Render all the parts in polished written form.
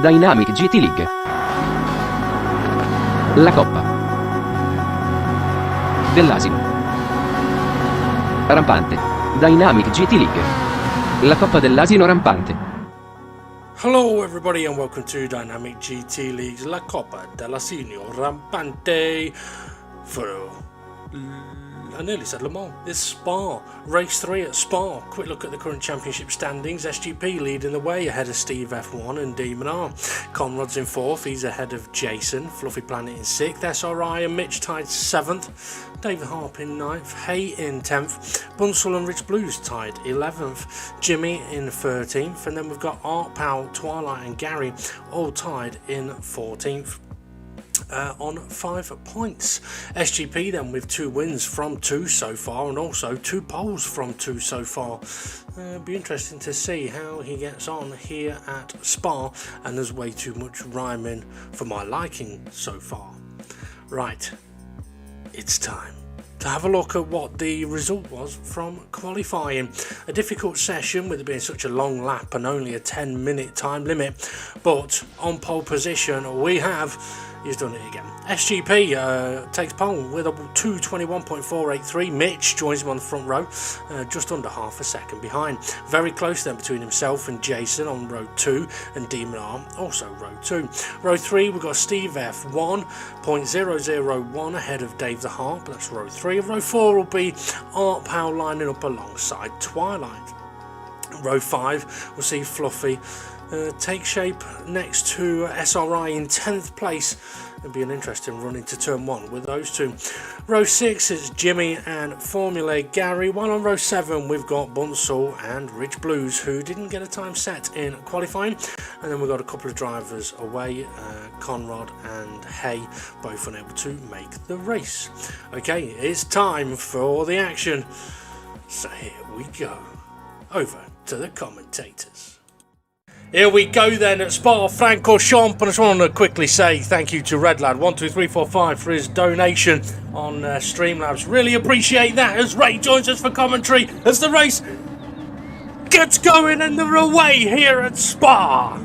Dynamic GT League. La Coppa. Dell'Asino. Rampante. Dynamic GT League. La Coppa dell'Asino Rampante. Hello everybody and welcome to Dynamic GT League's La Coppa Dell'Asino Rampante for, I nearly said Le Mans, it's Spa, race 3 at Spa. Quick look at the current championship standings. SGP leading the way ahead of Steve F1 and Demon R. Conrad's in 4th, he's ahead of Jason. Fluffy Planet in 6th, SRI and Mitch tied 7th. David Harp in 9th, Hay in 10th, Bunsell and Rich Blues tied 11th, Jimmy in 13th, and then we've got Art Powell, Twilight and Gary all tied in 14th. On 5 points. SGP then with 2 wins from 2 so far and also 2 poles from 2 so far. It'll be interesting to see how he gets on here at Spa, and there's way too much rhyming for my liking so far. Right, it's time to have a look at what the result was from qualifying. A difficult session with it being such a long lap and only a 10-minute time limit, but on pole position we have, he's done it again, SGP takes pole with a 2:21.483. Mitch joins him on the front row, just under half a second behind. Very close then between himself and Jason on row 2, and Demon R also row 2. Row 3 we've got Steve F 1.001 ahead of Dave the Harp, that's row 3. Row 4 will be Art Powell lining up alongside Twilight. Row 5 we'll see Fluffy take shape next to SRI in 10th place. It'll be an interesting run into turn 1 with those two. Row 6 is Jimmy and Formula Gary, while on row 7 we've got Bunsell and Rich Blues, who didn't get a time set in qualifying, and then we've got a couple of drivers away, Conrad and Hay, both unable to make the race. Okay, it's time for the action, so here we go, over to the commentators. Here we go then at Spa-Francorchamps, and I just want to quickly say thank you to Redlad12345 for his donation on Streamlabs. Really appreciate that as Ray joins us for commentary as the race gets going and they're away here at Spa.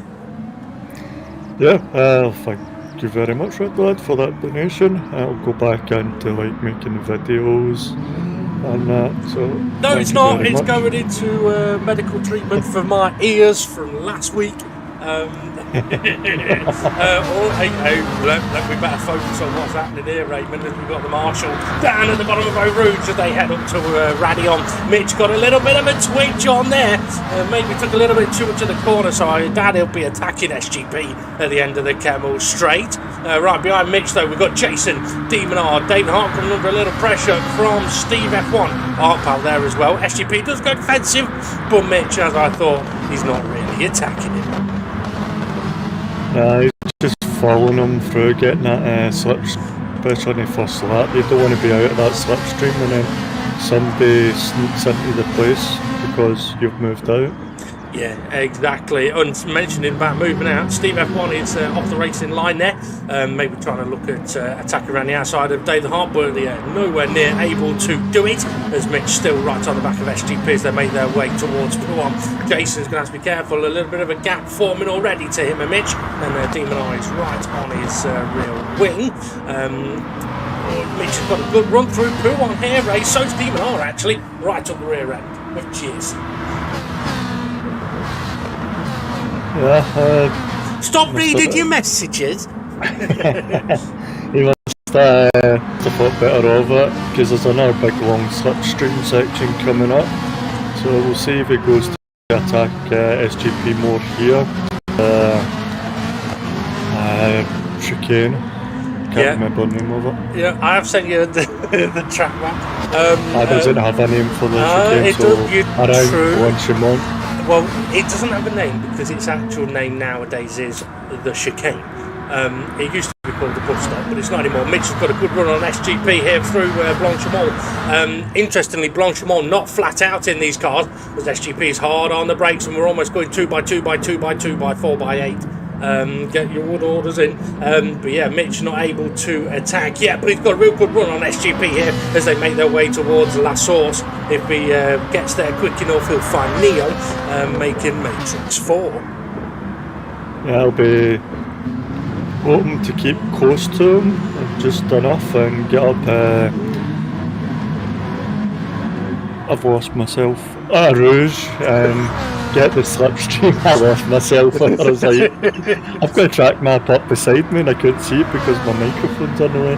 Yeah, thank you very much, Redlad, for that donation. I'll go back into making videos. So no, it's not. It's going into medical treatment for my ears from last week. We better focus on what's happening here, Raymond, as we've got the marshal down at the bottom of Eau Rouge as they head up to Radion. Mitch got a little bit of a twitch on there, maybe took a little bit too much of the corner, so I doubt he'll be attacking SGP at the end of the Camel Straight. Right behind Mitch though we've got Jason, Demon R, David Hart coming under a little pressure from Steve F1, Artpal there as well. SGP does go defensive, but Mitch, as I thought, he's not really attacking him. He's just following him through, getting that slip, especially on the first lap. You don't want to be out of that slipstream and then somebody sneaks into the place because you've moved out. Yeah, exactly. And mentioning about moving out, Steve F1 is off the racing line there, maybe trying to look at attack around the outside of Dave the Harp, but nowhere near able to do it, as Mitch still right on the back of SGP as they make their way towards P1. Jason's going to have to be careful, a little bit of a gap forming already to him and Mitch, and Demon Eye is right on his rear wing. Mitch has got a good run through P1 here, Ray, so's Demon R actually, right up the rear end of Jason. Yeah, stop reading your messages. He must have thought better of it, because there's another big long slipstream section coming up, so we'll see if he goes to attack SGP more here. Chicane, can't remember the name of it. Yeah, I have sent you the track map. I doesn't have a name for the chicane, so around Blanchimont. Well, it doesn't have a name because its actual name nowadays is the chicane. It used to be called the bus stop, but it's not anymore. Mitch has got a good run on SGP here through Blanchimont. Interestingly, Blanchimont not flat out in these cars, as SGP is hard on the brakes and we're almost going 2x2 by 2x2 by 4x8. Get your wood orders in. But yeah, Mitch not able to attack yet, but he's got a real good run on SGP here as they make their way towards La Source. If he gets there quick enough, he'll find Neo, making Matrix 4. Yeah, I'll be hoping to keep close to him just enough and get up. I've lost myself. Rouge and get the slipstream. I lost myself. I was like, I've got a track map up beside me and I couldn't see it because my microphone's on the way.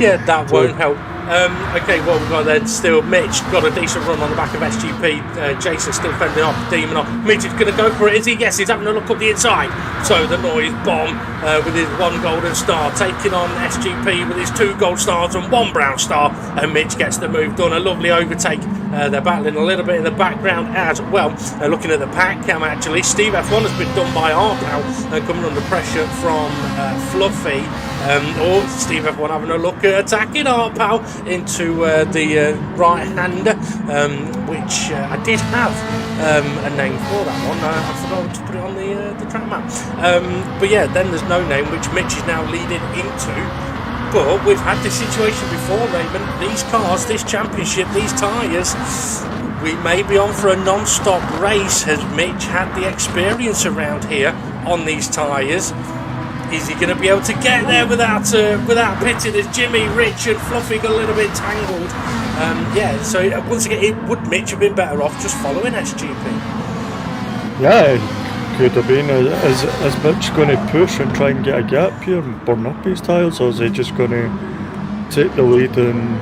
Yeah, that won't help. Okay, what we've got then still Mitch got a decent run on the back of SGP. Jason still fending off Demon off. Mitch is going to go for it, is he? Yes, he's having a look up the inside. So the noise bomb with his 1 golden star taking on SGP with his 2 gold stars and 1 brown star, and Mitch gets the move done. A lovely overtake. They're battling a little bit in the background as well. Looking at the pack cam actually, Steve F1 has been done by Arpal coming under pressure from Fluffy. Steve F1 having a look at attacking Arpal into the right hander, which I did have a name for that one. I forgot to put it on the track map. But yeah, then there's no name, which Mitch is now leading into. But we've had this situation before, Raven. These cars, this championship, these tyres, we may be on for a non-stop race. Has Mitch had the experience around here on these tyres? Is he going to be able to get there without pitting? As Jimmy, Rich and Fluffy got a little bit tangled. So once again, would Mitch have been better off just following SGP? Yeah, it could have been. Is Mitch going to push and try and get a gap here and burn up his tyres, or is he just going to take the lead and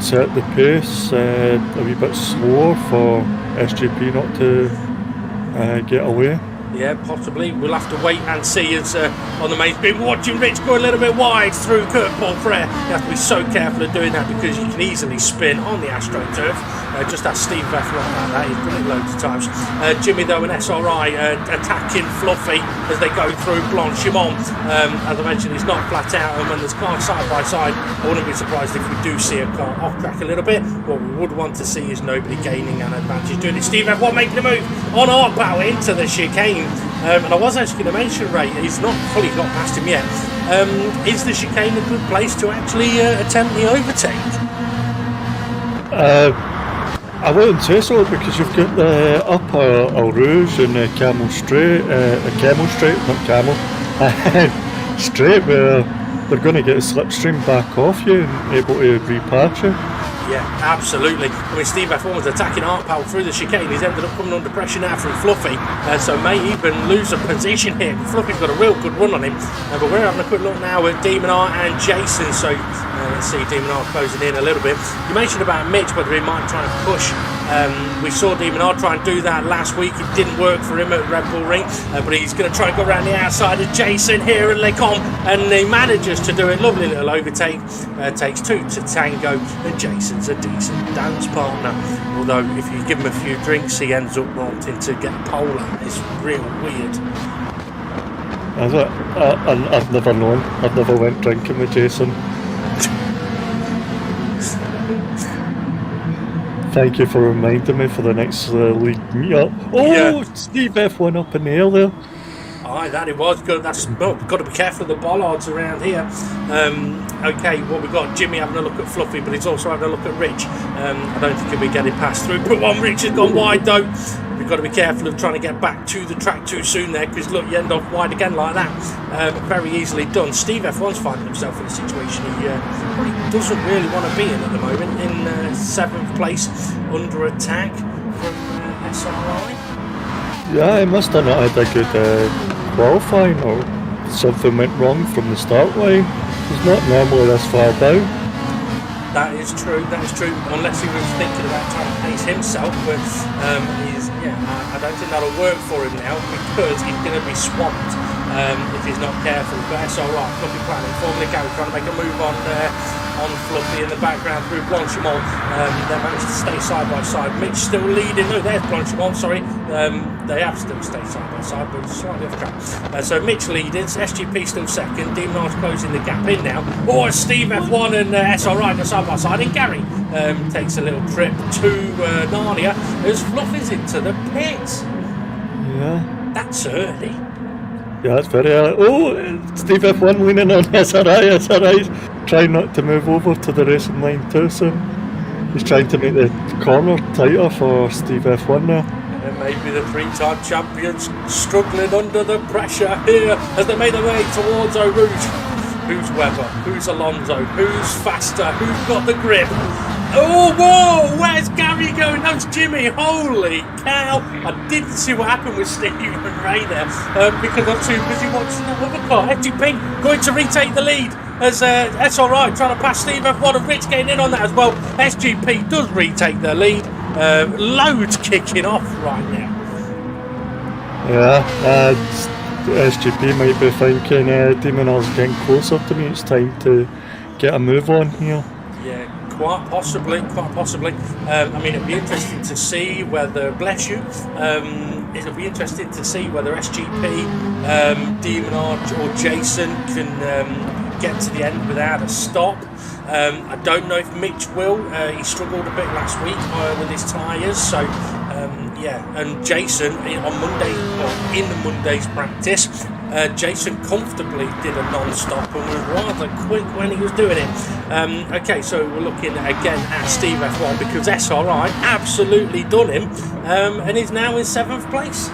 set the pace a wee bit slower for SGP not to get away? Yeah, possibly. We'll have to wait and see as on the main screen. We're watching Rich go a little bit wide through Kurt Paul Frere. You have to be so careful of doing that because you can easily spin on the AstroTurf. Just ask Steve Bethel about that. He's done it loads of times. Jimmy, though, and SRI attacking Fluffy as they go through Blanchimont. As I mentioned, it's not flat out, and when there's cars side by side, I wouldn't be surprised if we do see a car off track a little bit. What we would want to see is nobody gaining an advantage doing it. Steve F1 making a move on Arpal into the chicane. And I was actually going to mention, Ray, he's not fully got past him yet. Is the chicane a good place to actually attempt the overtake? I wouldn't say so because you've got the upper Rouge and the Camel Straight, Camel Straight, not Camel, Straight, where they're going to get a slipstream back off you and able to repatch you. Yeah, absolutely. I mean, Steve F1 was attacking Arpal through the chicane. He's ended up coming under pressure now from Fluffy, so may even lose a position here. Fluffy's got a real good run on him, but we're having a quick look now at Demon R and Jason. So let's see Demon R closing in a little bit. You mentioned about Mitch, whether he might try and push. We saw Demon R try and do that last week. It didn't work for him at Red Bull Ring, but he's going to try and go around the outside of Jason here at Lecom, and he manages to do it. Lovely little overtake. Takes 2 to tango, and Jason's a decent dance partner. Although if you give him a few drinks, he ends up wanting to get a pole. It's real weird. I've never known. I've never went drinking with Jason. Thank you for reminding me for the next league meetup. Oh, yeah. Steve F1 up in the air there. Aye, that it was good. Got to be careful of the bollards around here. Okay, well, we've got Jimmy having a look at Fluffy, but he's also having a look at Rich. I don't think he'll be getting past through. But one, Rich has gone wide though. We've got to be careful of trying to get back to the track too soon there, because look, you end up wide again like that. Very easily done. Steve F1's finding himself in a situation he probably doesn't really want to be in at the moment. In 7th place, under attack from SRI. Yeah, he must have not had a good qualifying, or something went wrong from the start line. He's not normally this far down. That is true, unless he was thinking about trying to pace himself, but I don't think that'll work for him now, because he's going to be swamped if he's not careful. But that's alright. Fluffy planning, formally Gary trying to make a move on Fluffy in the background through Blanchimont. They managed to stay side by side. Mitch still leading. No, there's Blanchimont, sorry. They have still stayed side by side, but slightly off track. So Mitch leading, SGP still second. Demon R's closing the gap in now. It's Steve F1 and SRI go side by side. And Gary takes a little trip to Narnia as Fluffy's into the pits. Yeah. That's early. Yeah, that's very early. Oh, Steve F1 leaning on SRI. SRI's trying not to move over to the racing line too soon. He's trying to make the corner tighter for Steve F1 now. maybe the three-time champions struggling under the pressure here as they made their way towards Eau Rouge. Who's Webber? Who's Alonso? Who's faster? Who's got the grip? Oh, whoa! Where's Gary going? That's Jimmy. Holy cow! I didn't see what happened with Steve and Ray there because I'm too busy watching that other car. FGP going to retake the lead as that's all right. Trying to pass Steve F1 and Rich getting in on that as well. SGP does retake the lead. Loads kicking off right now. Yeah, SGP might be thinking Demonar's getting closer to me. It's time to get a move on here. Yeah. Quite possibly. I mean, it'll be interesting to see whether, bless you, it'll be interesting to see whether SGP, Demonar or Jason can get to the end without a stop. I don't know if Mitch will. He struggled a bit last week with his tyres, so yeah. And Jason on Monday, or in Monday's practice, Jason comfortably did a non-stop and was rather quick when he was doing it. Okay, so we're looking again at Steve F1 because SRI absolutely done him and is now in 7th place.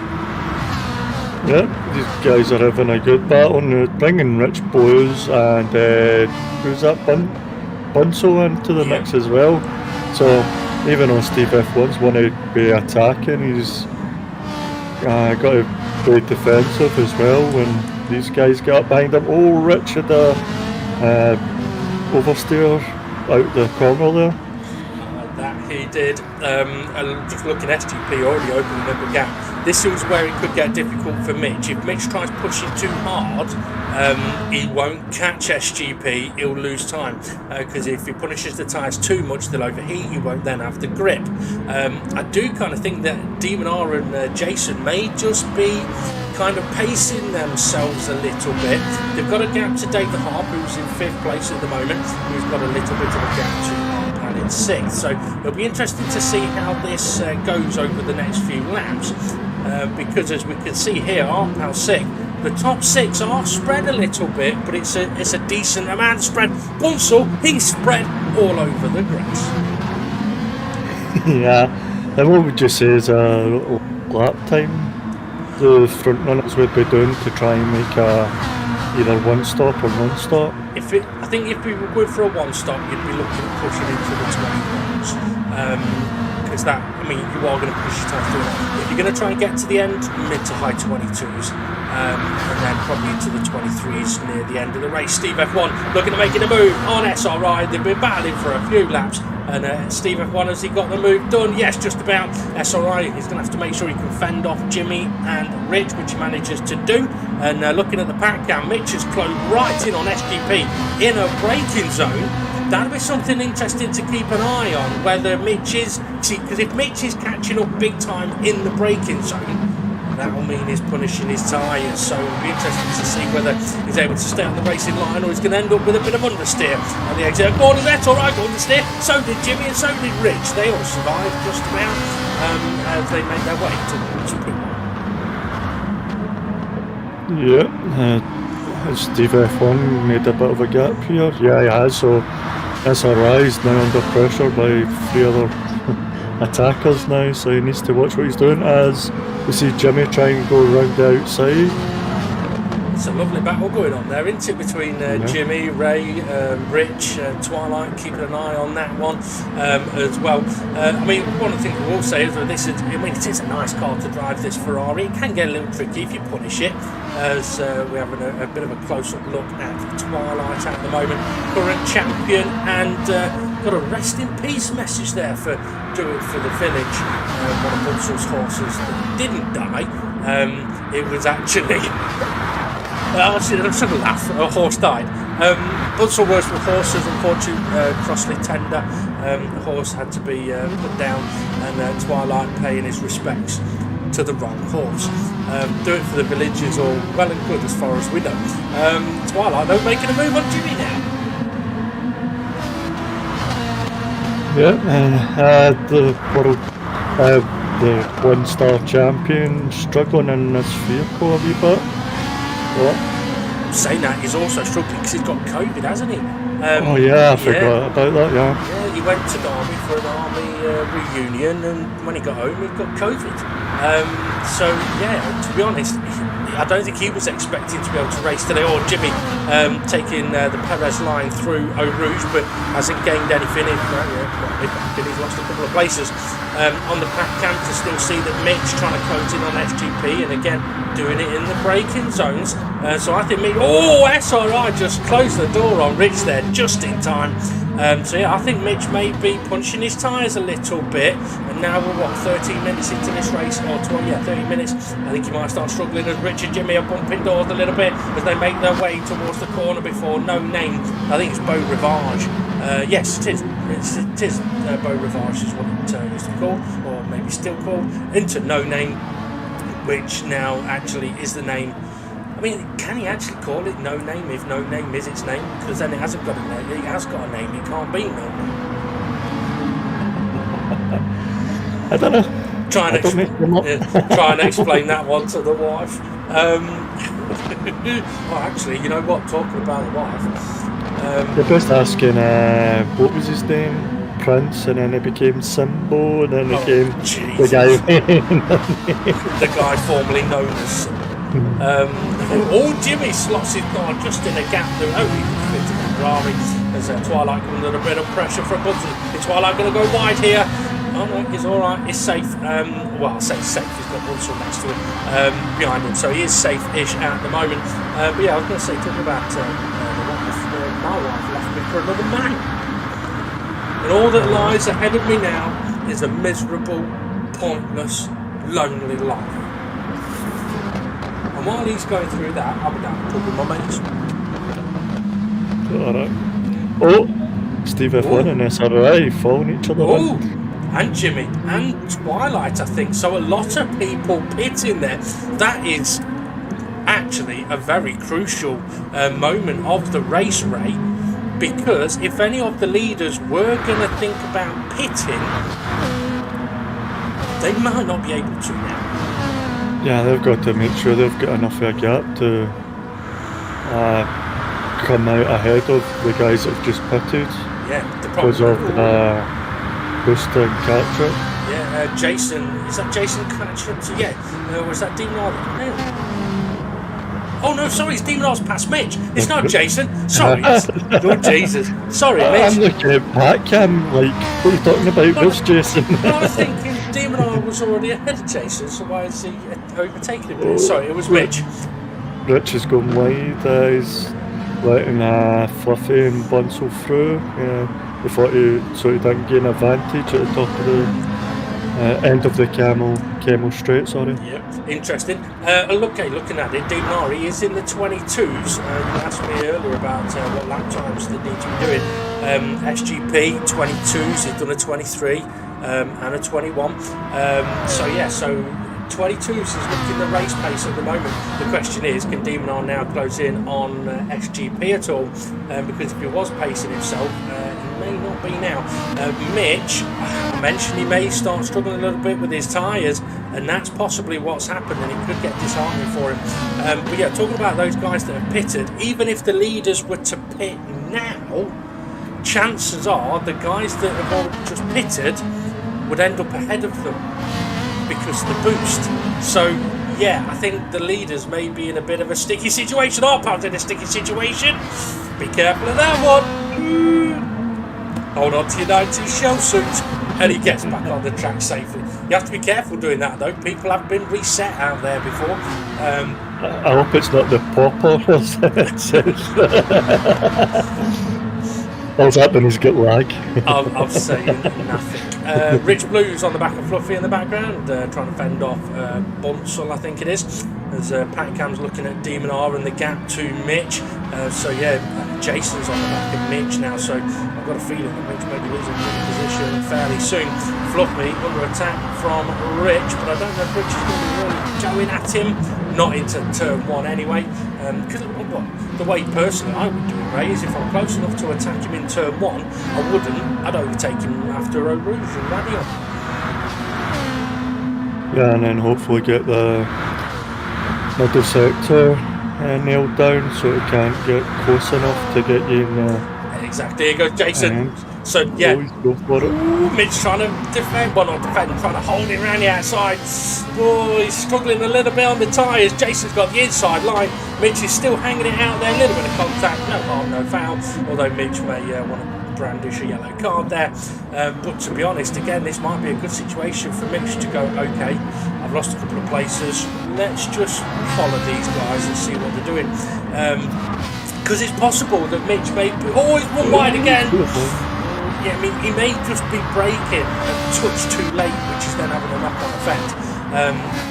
Yeah, these guys are having a good battle now, bringing Rich Blues and who's that, Bunso into the mix as well. So even though Steve F1's want to be attacking, he's got to play defensive as well when these guys get up behind him. Oh, Rich had a oversteer out the corner there. That he did. Just looking at SGP already opening up the gap. This is where it could get difficult for Mitch. If Mitch tries pushing too hard, he won't catch SGP, he'll lose time. Because if he punishes the tyres too much, they'll overheat, he won't then have the grip. I do kind of think that Demonar and Jason may just be kind of pacing themselves a little bit. They've got a gap to David Harp, who's in 5th place at the moment, who's got a little bit of a gap to in 6th, so it'll be interesting to see how this goes over the next few laps because as we can see here, Arpal 6th, the top 6 are spread a little bit, but it's a decent amount spread. Bunsel, he's spread all over the grass. Yeah, and what would you say is a little lap time the front runners would be doing to try and make either one stop or non-stop? I think if we were going for a one stop, you'd be looking at pushing into the 21s. Because that, I mean, you are going to push your time through that. If you're going to try and get to the end, mid to high 22s, and then probably into the 23s near the end of the race. Steve F1 looking to making a move on SRI. They've been battling for a few laps. And Steve F1, has he got the move done? Yes, just about. SRI, he's going to have to make sure he can fend off Jimmy and Rich, which he manages to do. And looking at the pack cam, Mitch has closed right in on SGP in a braking zone. That'll be something interesting to keep an eye on, whether Mitch is... because if Mitch is catching up big time in the braking zone, that will mean he's punishing his tyres, so it'll be interesting to see whether he's able to stay on the racing line or he's going to end up with a bit of understeer on the exit. Gordon, that's all right, understeer. So did Jimmy and so did Rich. They all survived just about as they made their way towards Puma. Yeah, has Steve F1 made a bit of a gap here? Yeah, he has, so SRI is now under pressure by 3 other attackers now, so he needs to watch what he's doing as we see Jimmy try and go around the outside. It's a lovely battle going on there, isn't it, between Jimmy, Ray, Rich, Twilight, keeping an eye on that one as well. I mean, one of the things we will say is that it is a nice car to drive, this Ferrari. It can get a little tricky if you punish it, as we're having a bit of a close-up look at Twilight at the moment. Current champion, and got a rest in peace message there for doing it for the village. One of Bunsel's horses that didn't die. It was actually... Actually, I'm sort of laugh. A horse died. Bunsel works with horses, unfortunately, crossly tender. The horse had to be put down, and Twilight paying his respects to the wrong horse. Do it for the village is all well and good as far as we know. Twilight, though, making a move on Jimmy now. Yeah, the world, the one-star champion struggling in this vehicle a wee bit. But saying that, he's also struggling because he's got COVID, hasn't he? Oh yeah, I forgot about that. Yeah. Yeah, he went to the army for an army reunion, and when he got home, he got COVID. So yeah, to be honest, I don't think he was expecting to be able to race today. Or Jimmy taking the Perez line through Eau Rouge, but hasn't gained anything. He's lost a couple of places. On the pack cam to still see that Mitch trying to close in on SGP, and again doing it in the braking zones. So I think SRI just closed the door on Rich there just in time. So yeah, I think Mitch may be punching his tyres a little bit, and now we're 13 minutes into this race, or 30 minutes. I think he might start struggling as Rich and Jimmy are bumping doors a little bit as they make their way towards the corner before No Name. I think it's Beau Rivage. Yes, it is. It is Beau Rivage is what it used to be called, or maybe still called, into No Name, which now actually is the name. I mean, can he actually call it No Name if No Name is its name? Because then it hasn't got a name. It has got a name. It can't be No Name. I don't know. Try and explain that one to the wife. Well, actually, you know what? Talking about the wife. They're just asking, what was his name? Prince, and then it became Simbo, and then it became the guy. The guy formerly known as. Jimmy slots his car just in a gap that only fit in the Ferrari. As Twilight coming under a bit of pressure from Bunsen. Is Twilight going to go wide here? Oh no, he's alright, he's safe. Well, I'll say safe, he's got Bunsen next to him, behind him, so he is safe-ish at the moment. But yeah, I was going to say, talking about the wife, my wife left me for another man. And all that lies ahead of me now is a miserable, pointless, lonely life. And while he's going through that, I'll be down the pub with my mates. Alright. Oh, Steve F1 and SRI following each other. And Jimmy and Twilight, I think. So a lot of people pitting there. That is actually a very crucial moment of the race, Ray, because if any of the leaders were going to think about pitting, they might not be able to now. Yeah, they've got to make sure they've got enough of a gap to come out ahead of the guys that have just pitted. Yeah, because of the booster and catcher. Yeah, Jason, is that Jason Catcher? Yeah, was that Demon R? No. Oh no, sorry, it's Demon R's past Mitch. It's not Jason. Sorry. Oh Jesus. Sorry, Mitch. I'm looking at Batcam, like, what are you talking about? Where's Jason? I was thinking Demon R was already ahead of Jason, so why is he overtaking him? Sorry, it was Mitch. Rich is going wide, he's letting Fluffy and Bunsel through. So he didn't gain advantage at the top of the end of the Camel Straight, sorry. Yep, interesting. Looking at it, Demari is in the 22s. You asked me earlier about what lap times they need to be doing. SGP 22s, he's done a 23 and a 21. So 22s is looking the race pace at the moment. The question is, can Demonar now close in on SGP at all? Because if he was pacing himself, he may not be now. Mitch, I mentioned he may start struggling a little bit with his tyres, and that's possibly what's happened, and it could get disheartening for him. But yeah, talking about those guys that have pitted, even if the leaders were to pit now, chances are the guys that have all just pitted would end up ahead of them because of the boost. So yeah, I think the leaders may be in a bit of a sticky situation. Our pals in a sticky situation. Be careful of that one. Hold on to your 90s shell suit. And he gets back on the track safely. You have to be careful doing that though. People have been reset out there before. I hope it's not the popper. All's happened is get lag. I'm saying nothing. Rich Blues on the back of Fluffy in the background, trying to fend off Bunsel, I think it is. As Pat Cam's looking at Demon R and the gap to Mitch. Jason's on the back of Mitch now, so I've got a feeling that Mitch may be losing position fairly soon. Fluffy under attack from Rich, but I don't know if Rich is going to be really going at him. Not into turn one anyway. Because the way personally I would do it, Ray, is if I'm close enough to attack him in turn one, I'd overtake him after Eau Rouge and Radion. Yeah, and then hopefully get the middle sector nailed down, so it can't get close enough to get you in the Exactly. Here goes Jason. end. So yeah, Always go for it. ooh, Mitch trying to defend, well not defend, trying to hold it around the outside. Oh, he's struggling a little bit on the tyres. Jason's got the inside line. Mitch is still hanging it out there, a little bit of contact, no harm, no foul. Although Mitch may want to brandish a yellow card there. But to be honest, again, this might be a good situation for Mitch to go, okay, I've lost a couple of places, let's just follow these guys and see what they're doing. Because it's possible that Mitch may be, oh, he's run wide again. Yeah, I mean, he may just be braking a touch too late, which is then having a knock-on effect.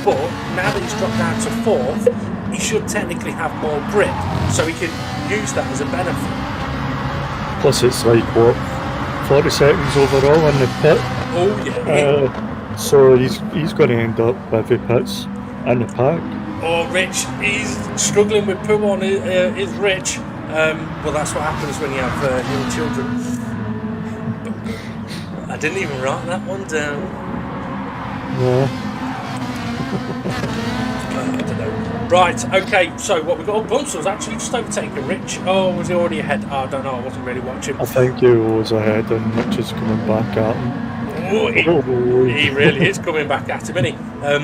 But now that he's dropped down to 4th, he should technically have more grip, so he can use that as a benefit. Plus, it's like what 40 seconds overall on the pit. Oh yeah. So he's going to end up with the pits and the pack. Oh, Rich, he's struggling with poo on his Rich. Well, that's what happens when you have young children. I didn't even write that one down. Yeah. I don't know. Right, okay, so what we got? Oh, Bunsel's actually just overtaken Rich. Oh, was he already ahead? Oh, I don't know, I wasn't really watching. I think he was ahead and Mitch is coming back at him. Oh, he really is coming back at him, isn't he?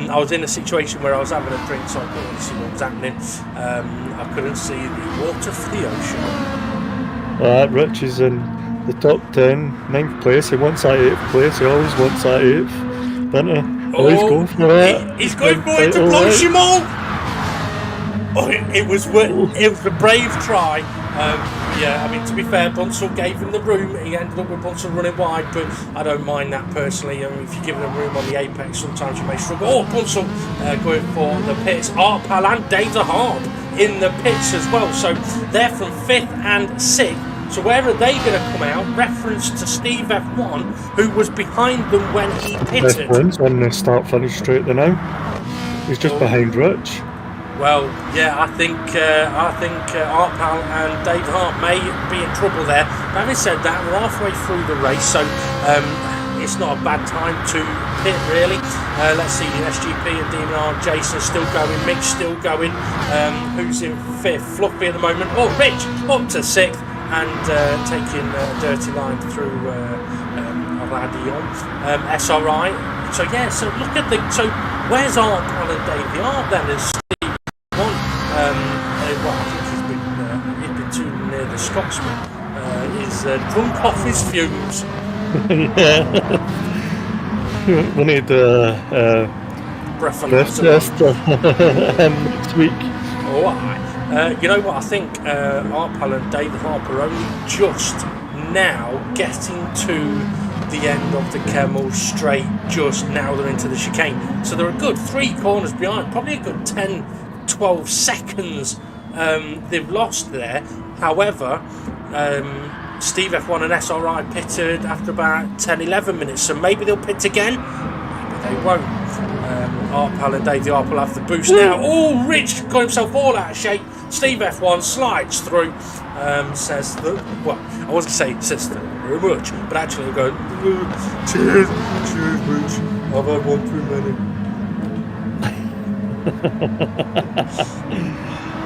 I was in a situation where I was having a drink, so I couldn't really see what was happening. I couldn't see the water for the ocean. Rich is in the top 10, 9th place. He wants that 8th place. He always wants that 8th, doesn't he? Oh, he's going for it. He's going for it to block him all. Oh, it was a brave try. Yeah, I mean, to be fair, Bunsell gave him the room. He ended up with Bunsell running wide, but I don't mind that personally. I mean, if you give him room on the apex, sometimes you may struggle. Oh, Bunsell going for the pits. Art Pal and Dave the Harp in the pits as well. So they're from 5th and 6th. So where are they going to come out? Reference to Steve F1, who was behind them when he pitted. F1's on the start-finish straight there now. He's just behind Rich. Well, yeah, I think Art Pal and Dave Hart may be in trouble there. But having said that, we're halfway through the race, so it's not a bad time to pit, really. Let's see, the SGP and DMR, Jason still going, Mitch still going. Who's in 5th? Fluffy at the moment. Oh, Rich up to 6th and taking a dirty line through Radion. SRI. So yeah, so look at where's Art Pal and Dave the Art then? Well, I think he's been too near the Scotsman. He's drunk off his fumes. Yeah. We need breath test next week. Oh, aye. You know what? I think Art Pal and Dave Harp are only just now getting to the end of the Kemmel straight. Just now they're into the chicane. So they're a good 3 corners behind. Probably a good 10-12 seconds they've lost there. However, Steve F1 and SRI pitted after about 10-11 minutes, so maybe they'll pit again, maybe they won't. Art Pal and Dave the Art will have the boost now. Oh, Rich got himself all out of shape. Steve F1 slides through, says that, well, I was going to say says thank you very much, but actually he'll go, cheers Rich, I've had one too many.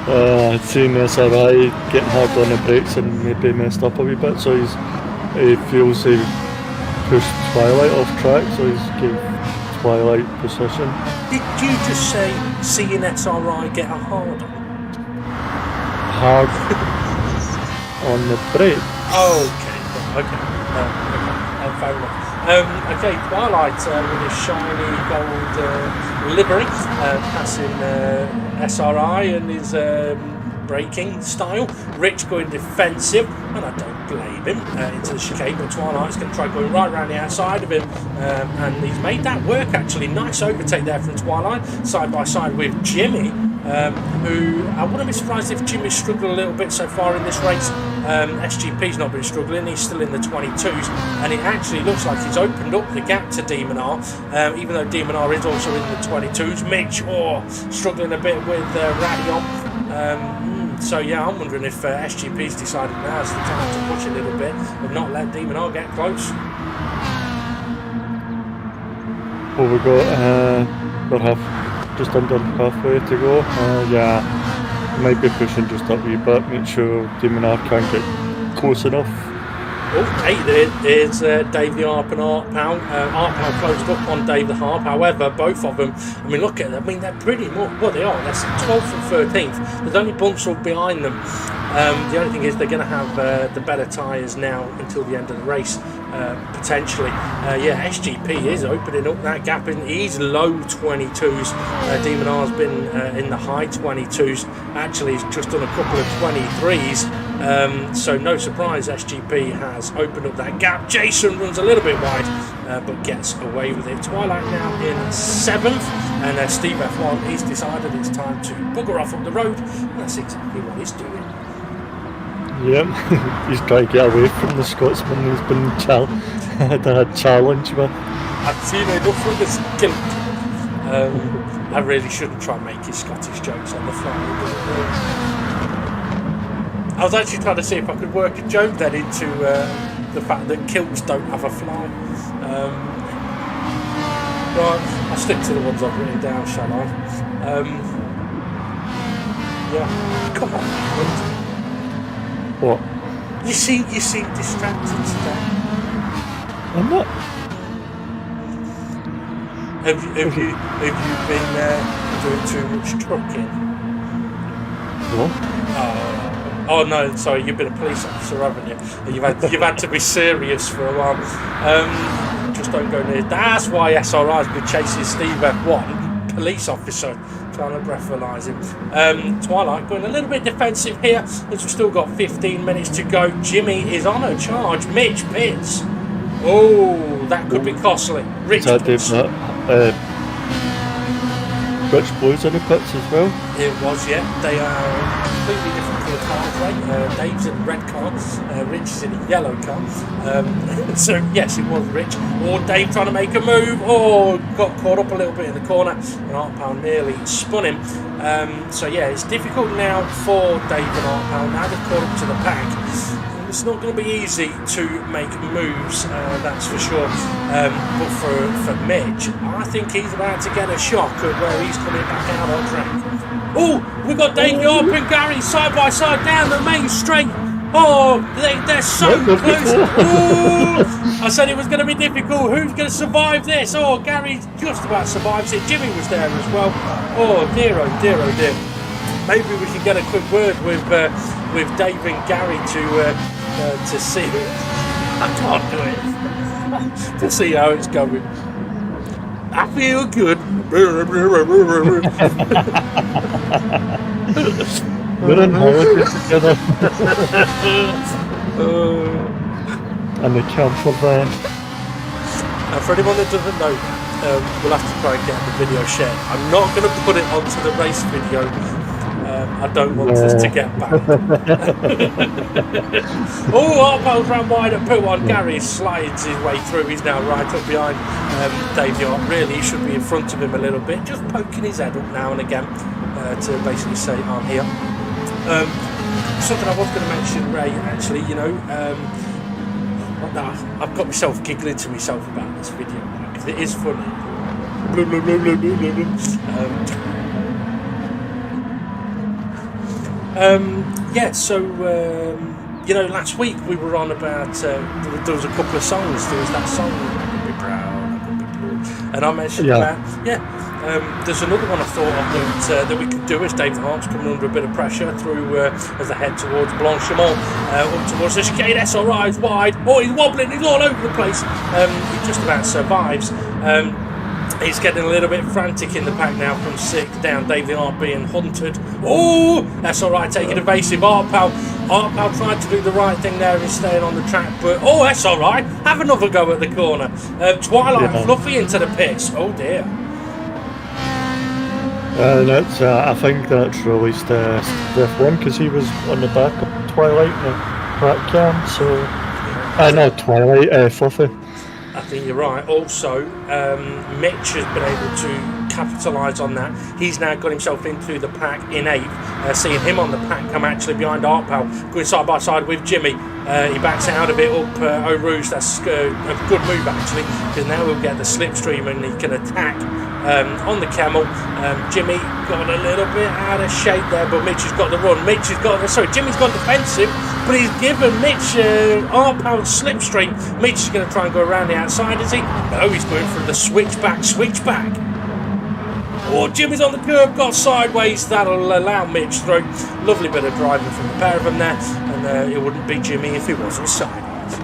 I'd seen SRI getting hard on the brakes and maybe messed up a wee bit, so he feels he pushed Twilight off track, so he's gave Twilight position. Did you just say seeing SRI get a hard on? Hard on the brake. Okay. Fair enough. Okay, Twilight with his shiny gold livery, passing SRI and his braking style. Rich going defensive, and I don't blame him, into the chicane, but Twilight's going to try going right around the outside of him, and he's made that work actually. Nice overtake there from Twilight, side by side with Jimmy, who I wouldn't be surprised if Jimmy's struggled a little bit so far in this race. SGP's not been struggling, he's still in the 22s, and it actually looks like he's opened up the gap to Demon R, even though Demon R is also in the 22s. Mitch, struggling a bit with Radion. So yeah, I'm wondering if SGP's decided now's the time to push a little bit and not let Demon R get close. Well, we've got we're just under halfway to go. Yeah, Might be pushing just a wee bit, make sure Demon R can't get close enough. Oh, hey, there's Dave the Harp and Art Pal. Art Pal closed up on Dave the Harp. However, both of them, I mean, look at them. I mean, they're pretty much, well, they are. That's 12th and 13th. There's only Bunsell behind them. The only thing is they're going to have the better tyres now until the end of the race, potentially. Yeah, SGP is opening up that gap. He's low 22s. Demon R's been in the high 22s. Actually, he's just done a couple of 23s. So no surprise, SGP has opened up that gap. Jason runs a little bit wide, but gets away with it. Twilight now in 7th, and Steve F1, he's decided it's time to bugger off up the road, and that's exactly what he's doing. Yep, he's trying to get away from the Scotsman he's been had a challenge with. I've seen enough of this guilt. I really shouldn't try and make his Scottish jokes on the fly. I was actually trying to see if I could work a joke then into the fact that kilts don't have a fly. Right, I'll stick to the ones I've written down, shall I? Yeah, come on. What? You seem distracted today. I'm not. Have you been doing too much trucking? What? Oh no, sorry, you've been a police officer, haven't you? And you've had to be serious for a while. Just don't go near. That's why SRI's been chasing Steve F1, police officer, trying to breathalyse him. Twilight going a little bit defensive here, as we've still got 15 minutes to go. Jimmy is on a charge. Mitch pits. Oh, that could be costly. Rich pits. Rich Blues in the pits as well. It was, yeah. They are completely different colour cars, right? Dave's in a red car, Rich is in a yellow car. So, yes, it was Rich. Or Dave trying to make a move. Oh, got caught up a little bit in the corner. And Art Pal nearly spun him. So, yeah, it's difficult now for Dave and Art Pal. Now they've caught up to the pack. It's not going to be easy to make moves, that's for sure. But for Mitch, I think he's about to get a shock at where he's coming back out on track. Oh, we've got Dave York and Gary side by side down the main straight. Oh, they're so close. Oh, I said it was going to be difficult. Who's going to survive this? Oh, Gary just about survives it. Jimmy was there as well. Oh, dear, oh, dear, oh, dear. Maybe we can get a quick word with Dave and Gary to see. I can't do it. To see how it's going. I feel good. We're in holiday together. And the camper van. Now, for anyone that doesn't know, we'll have to try and get the video shared. I'm not going to put it onto the race video. I don't want us to get back. Oh, Arpels ran wide at pit 1. Gary slides his way through. He's now right up behind Dave York. Really, he should be in front of him a little bit, just poking his head up now and again to basically say, I'm here. Something I was going to mention, Ray, actually, you know, I've got myself giggling to myself about this video because it is funny. Yeah, so, you know, last week we were on about, there was a couple of songs. There was that song, I Could Be Proud, I Could Be Blue. And I mentioned about, there's another one I thought of that we could do as Dave the Harp's coming under a bit of pressure through, as they head towards Blanchimont, up towards the chicane. SRI is wide. Oh, he's wobbling, he's all over the place. He just about survives. He's getting a little bit frantic in the pack now from 6th down. Dave the Harp being hunted. Oh, that's all right, taking evasive. Art Pal tried to do the right thing there and staying on the track, but oh, that's all right. Have another go at the corner. Twilight Fluffy into the pits. Oh dear. That's, I think that's released F1 because he was on the back of Twilight in the track cam. So, no, Twilight, Fluffy. I think you're right. Also, Mitch has been able to capitalise on that. He's now got himself into the pack in 8th. Seeing him on the pack come actually behind Art Pal, going side by side with Jimmy. He backs out of it up Eau Rouge. That's a good move actually, because now we'll get the slipstream and he can attack on the camel. Jimmy got a little bit out of shape there, but Mitch has got the run. Jimmy's gone defensive, but he's given Mitch Art Pal's slipstream. Mitch is going to try and go around the outside, is he? No, he's going for the switchback. Oh, Jimmy's on the curb, got sideways. That'll allow Mitch through. Lovely bit of driving from the pair of them there, and it wouldn't be Jimmy if it wasn't sideways.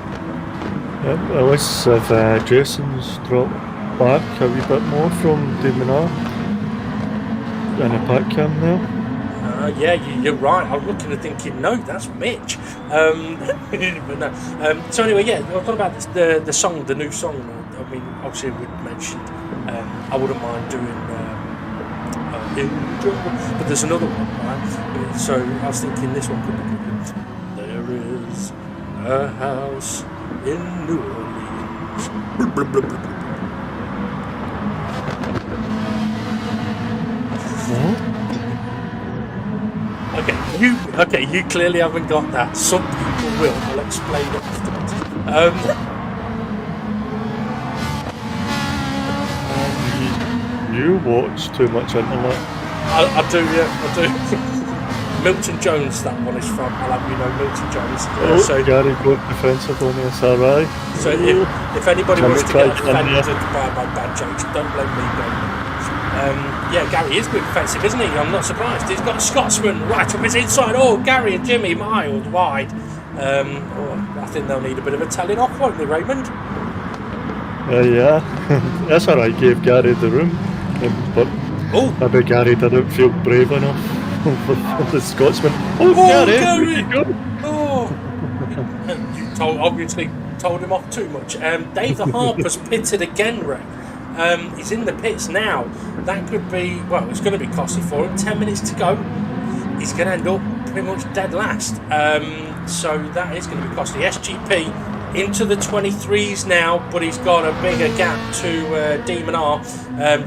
Well, let's have Jason's dropped back a wee bit more from Demon in a pack cam now. Yeah, you're right. I was looking and thinking, no, that's Mitch. But no. So anyway, yeah, I thought about the song, the new song. I mean, obviously we mentioned I wouldn't mind doing but there's another one, right? So I was thinking this one could be good. There is a house in New Orleans. Blah, blah, blah, blah. Okay, you clearly haven't got that. Some people will. I'll explain it afterwards. You watch too much internet. I do, yeah, I do. Milton Jones, that one is from. I'll have you know Milton Jones. So Gary got defensive on the SRI. So if anybody wants to get offended by my bad jokes, don't blame me, yeah, Gary is good defensive, isn't he? I'm not surprised. He's got a Scotsman right up his inside. Oh, Gary and Jimmy miles wide. I think they'll need a bit of a telling off, won't they, Raymond? Yeah, that's alright, gave Gary the room, but maybe Gary didn't feel brave enough for the Scotsman. Gary! You obviously told him off too much. Dave the Harper's pitted again, Ray. He's in the pits now. That could be, well, it's going to be costly for him. 10 minutes to go. He's going to end up pretty much dead last. So that is going to be costly. SGP into the 23s now, but he's got a bigger gap to Demon R.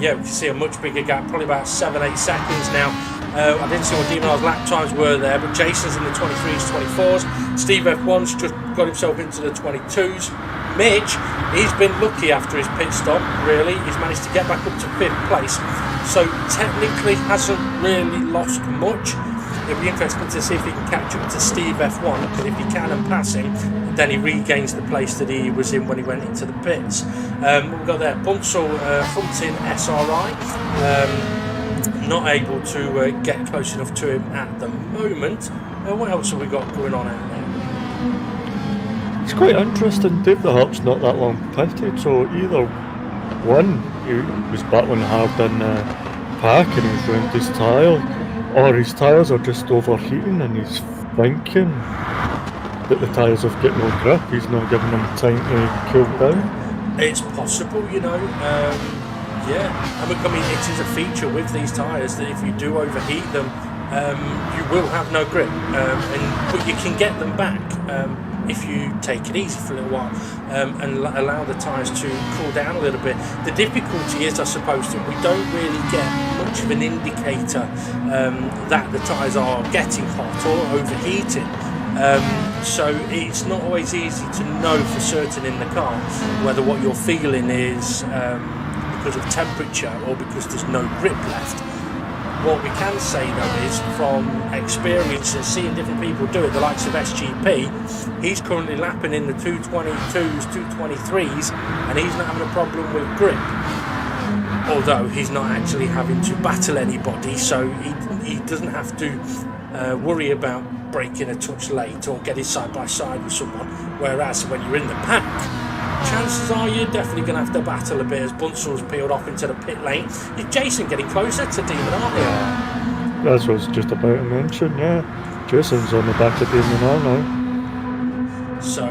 Yeah, we can see a much bigger gap, probably about 7-8 seconds now. I didn't see what Demon R's lap times were there, but Jason's in the 23s, 24s. Steve F1's just got himself into the 22s. Mitch, he's been lucky after his pit stop, really. He's managed to get back up to 5th place, so technically hasn't really lost much. It'll be interesting to see if he can catch up to Steve F1, because if he can and pass him, then he regains the place that he was in when he went into the pits. We've got there Bunsell hunting SRI, not able to get close enough to him at the moment. What else have we got going on out there? It's quite interesting. Dave the Harp's not that long pitted, so either one, he was battling hard in the pack and he's ruined his tyre, or his tyres are just overheating and he's thinking that the tyres have got no grip. He's not giving them time to cool down. It's possible, you know. Yeah, I mean, it is a feature with these tyres that if you do overheat them, you will have no grip, but you can get them back if you take it easy for a little while and allow the tyres to cool down a little bit. The difficulty is, I suppose, that we don't really get much of an indicator that the tyres are getting hot or overheating. So it's not always easy to know for certain in the car whether what you're feeling is because of temperature or because there's no grip left. What we can say though is, from experience and seeing different people do it, the likes of SGP, he's currently lapping in the 222s, 223s, and he's not having a problem with grip. Although he's not actually having to battle anybody, so he doesn't have to worry about braking a touch late or getting side by side with someone. Whereas when you're in the pack, chances are you're definitely going to have to battle a bit as Bunsell's peeled off into the pit lane. Is Jason getting closer to Demon R here? That's what I was just about to mention, yeah. Jason's on the back of Demon R now. So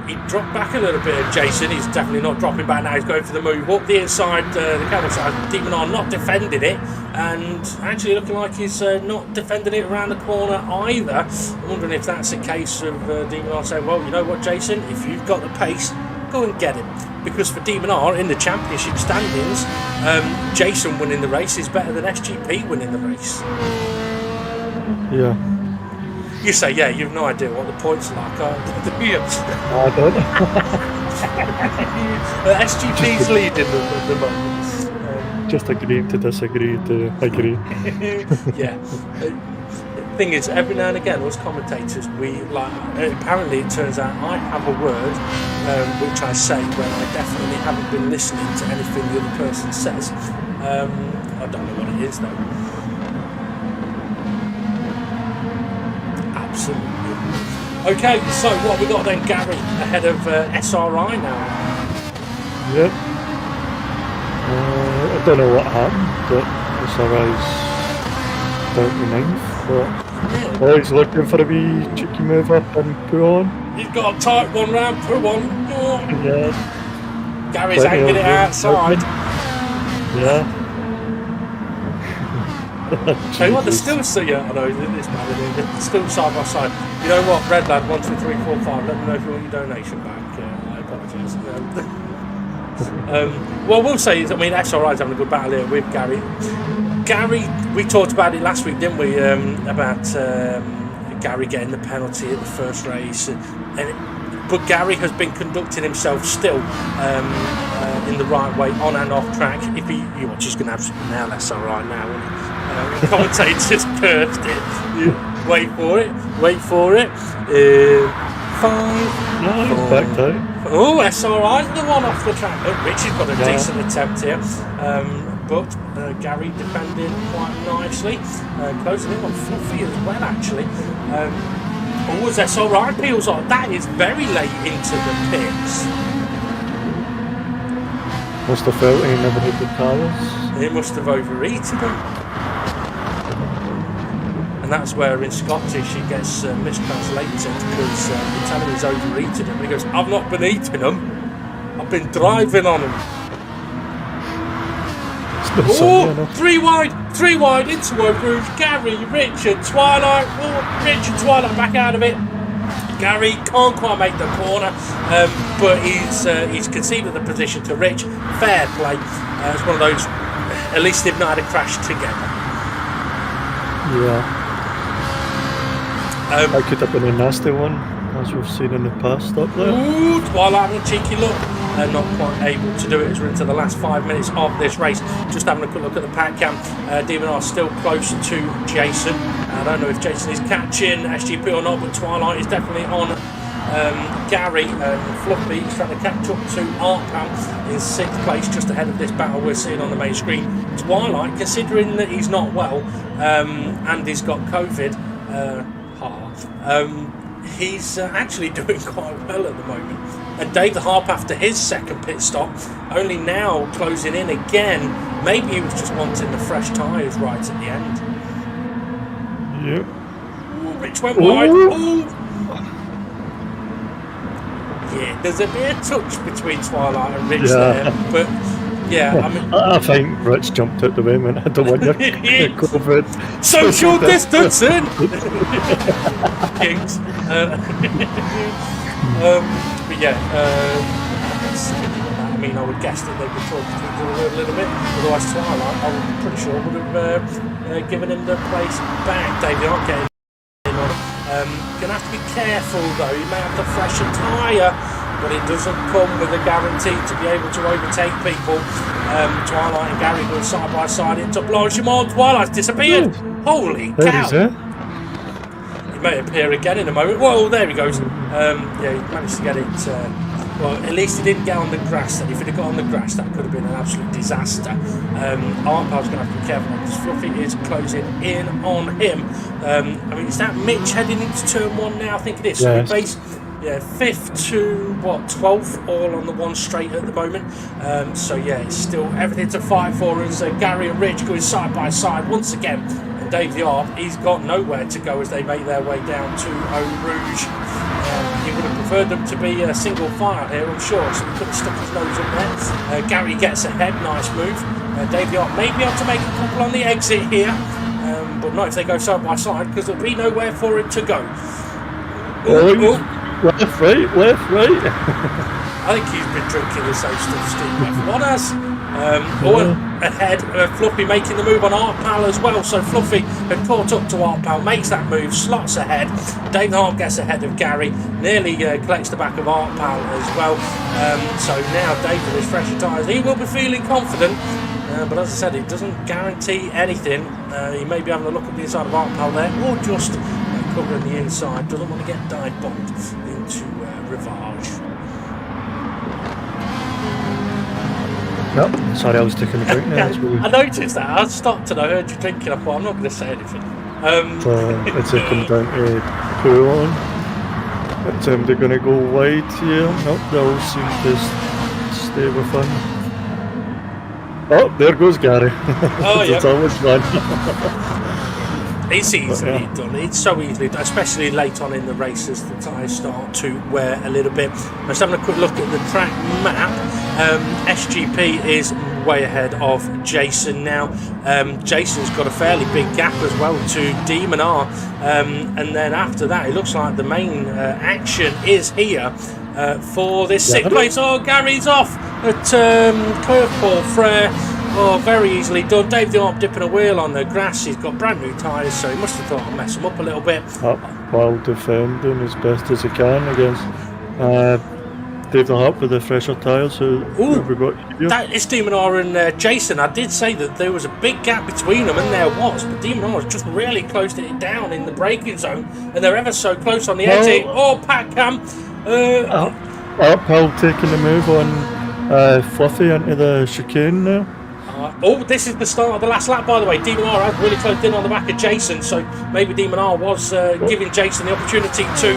he dropped back a little bit, Jason. He's definitely not dropping back now. He's going for the move up the inside, the camel side. Demon R not defending it, and actually looking like he's not defending it around the corner either. I'm wondering if that's a case of Demon R saying, well, you know what, Jason, if you've got the pace, go and get him. Because for Demon R, in the championship standings, Jason winning the race is better than SGP winning the race. Yeah. You say, yeah, you've no idea what the points are like, do you? I don't. SGP's leading at the moment. Just agreeing to disagree to agree. Yeah. Thing is, every now and again, us commentators, we like. Apparently, it turns out I have a word which I say when I definitely haven't been listening to anything the other person says. I don't know what it is though. Absolutely. Okay, so what have we got then, Gary? Ahead of SRI now. Yep. I don't know what happened, but SRI's 39th. But oh, he's looking for a wee cheeky move up and pull on. He's got a tight one round, pull on. Oh. Yeah. Gary's hanging it outside. Yeah. Tell you what, they're still I know this man, they're still side by side. You know what, Red Lad 1 2 3 4 5. Let me know if you want your donation back. I apologise. Well, we'll say is, I mean, SRI's having a good battle here with Gary. Gary, we talked about it last week, didn't we? About Gary getting the penalty at the first race, but Gary has been conducting himself still in the right way on and off track. If you watch, he's going to absolutely nail SRI now. The commentators cursed it. Wait for it. 5. No, back down. Oh, SRI's the one off the track. Oh, Richard's got a decent attempt here. But Gary defending quite nicely. Closing in on Fluffy as well, actually. As SRI peels on. That is very late into the pits. Must have felt he never hit the tires. It must have overeaten them. And that's where in Scottish it gets mistranslated because we tell him he's overeaten them. He goes, I've not been eating them, I've been driving on them. Oh, three wide into Eau Rouge. Gary, Richard, Twilight. Oh, Richard, Twilight back out of it. Gary can't quite make the corner, but he's conceded the position to Rich. Fair play. It's one of those, at least they've not had a crash together. Yeah. That could have been a nasty one, as we've seen in the past up there. Ooh, Twilight having a cheeky look. Not quite able to do it as we're into the last 5 minutes of this race. Just having a quick look at the pack cam. Demon are still close to Jason. I don't know if Jason is catching SGP or not, but Twilight is definitely on Gary. Fluffy is trying to catch up to Artpal in 6th place, just ahead of this battle we're seeing on the main screen. Twilight, considering that he's not well and he's got COVID, he's actually doing quite well at the moment. And Dave the Harp, after his second pit stop, only now closing in again. Maybe he was just wanting the fresh tyres right at the end. Yep. Ooh, Rich went wide. Ooh. Yeah, there's a bit of touch between Twilight and Rich there. But yeah, I mean, I think Rich jumped out the way and I don't want your COVID. Social distancing! Kings. But yeah, I mean, I would guess that they would talk to each other a little bit. Otherwise, Twilight, I'm pretty sure, would have given him the place back. David aren't getting in on it. Gonna have to be careful though. He may have to flash a tyre, but it doesn't come with a guarantee to be able to overtake people. Twilight and Gary going side by side into Blanchimont. Twilight's disappeared. Holy cow! He may appear again in a moment. Whoa, there he goes. Yeah, he managed to get it. Well, at least he didn't get on the grass. If he'd have got on the grass, that could have been an absolute disaster. Artpal's going to have to be careful because Fluffy is closing in on him. I mean, is that Mitch heading into turn 1 now? I think it is. Yes. Yeah, 5th to 12th, all on the one straight at the moment. So yeah, it's still everything to fight for as Gary and Rich going side by side once again. And Dave the Art, he's got nowhere to go as they make their way down to Eau Rouge. He would have preferred them to be a single file here, I'm sure, so he could have stuck his nose in there. Gary gets ahead, nice move. Dave the Art may be able to make a couple on the exit here, but not if they go side by side, because there'll be nowhere for it to go. Left, right. I think he's been drinking the same stuff Steve F1 has. Ahead, Fluffy making the move on Art Pal as well. So Fluffy had caught up to Art Pal, makes that move, slots ahead. Dave Hart gets ahead of Gary, nearly collects the back of Art Pal as well. So now Dave with his fresher tyres, he will be feeling confident. But as I said, it doesn't guarantee anything. He may be having a look at the inside of Art Pal there, or just covering the inside. Doesn't want to get dive bombed into Rivage. Yep, sorry, I was taking a drink now. I noticed that. I stopped and I heard you drinking. I thought, I'm not going to say anything. It's come down to pull on. They're going to go wide here. Nope, they'll seem to stay with him. Oh, there goes Gary. Oh, yeah. It's always fun. It's easily done. It's so easily done, especially late on in the race as the tyres start to wear a little bit. I'm just having a quick look at the track map. SGP is way ahead of Jason now. Jason's got a fairly big gap as well to Demon R. And then after that, it looks like the main action is here for this sixth place. Oh, Gary's off at Curveball Frere. Oh, very easily done. Dave Diop dipping a wheel on the grass. He's got brand new tyres, so he must have thought I'd mess him up a little bit. While defending as best as he can against Dave the Hart with the fresher tyres. So we got here. That is Demon R and Jason. I did say that there was a big gap between them, and there was, but Demon R has just really closed it down in the braking zone, and they're ever so close on the exit. Oh, Pat Cam. Pal taking the move on Fluffy into the chicane now. This is the start of the last lap, by the way. Demon R has really closed in on the back of Jason, so maybe Demon R was giving Jason the opportunity to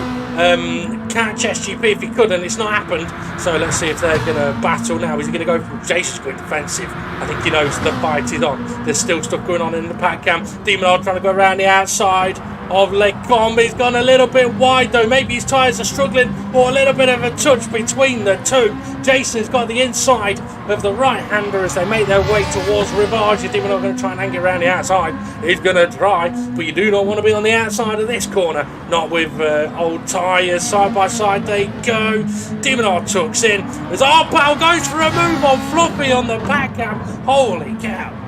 catch SGP if he could, and it's not happened. So let's see if they're going to battle now. Is he going to go for Jason's going defensive? I think he knows the fight is on. There's still stuff going on in the pack cam. Demon R trying to go around the outside of Lecombe. He's gone a little bit wide though. Maybe his tyres are struggling, or a little bit of a touch between the two. Jason's got the inside of the right-hander as they make their way towards Rivage. Demon R going to try and hang it around the outside. He's going to try, but you do not want to be on the outside of this corner. Not with old tyres. Side by side they go. Demon R tucks in as Arpal goes for a move on Floppy on the back cam. Holy cow.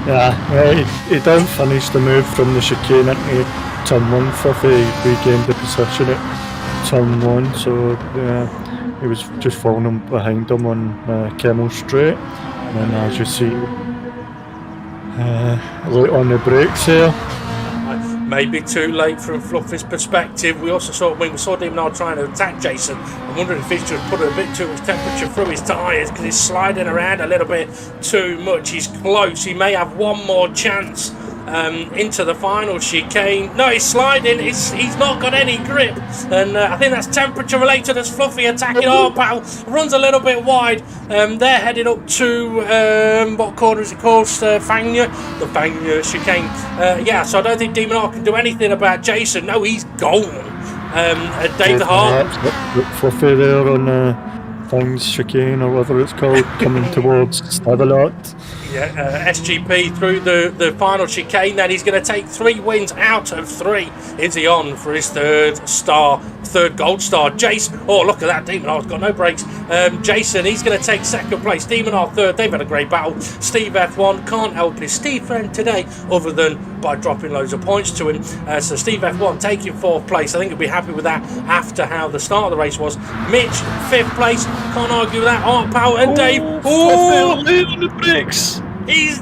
Yeah, he didn't finish the move from the chicane into turn 1. Fluffy regained the position at turn 1, so he was just following behind him on Kemmel Straight. And then as you see, late on the brakes here. Maybe too late from Fluffy's perspective. We also saw when we saw Demon R trying to attack Jason. I'm wondering if he's just put a bit too much temperature through his tyres because he's sliding around a little bit too much. He's close. He may have one more chance into the final chicane. No, he's sliding. He's not got any grip, and I think that's temperature related as Fluffy attacking Arpal. Runs a little bit wide. They're heading up to what corner is it called? Fangnia, the Fangnia chicane. Yeah, so I don't think Demon R can do anything about Jason. No, he's gone. Dave the Hart. Fluffy there on Fang's chicane or whatever it's called, coming towards Stavelot. Yeah, SGP through the final chicane. Then he's going to take 3 wins out of 3. Is he on for his third gold star? Jason, oh look at that, Demon R's got no brakes. Jason, he's going to take 2nd place. Demon R 3rd. They've had a great battle. Steve F1 can't help his Steve friend today, other than by dropping loads of points to him. So Steve F1 taking 4th place. I think he'll be happy with that after how the start of the race was. Mitch 5th place. Can't argue with that. Art Power and Dave. Oh, on the brakes. Is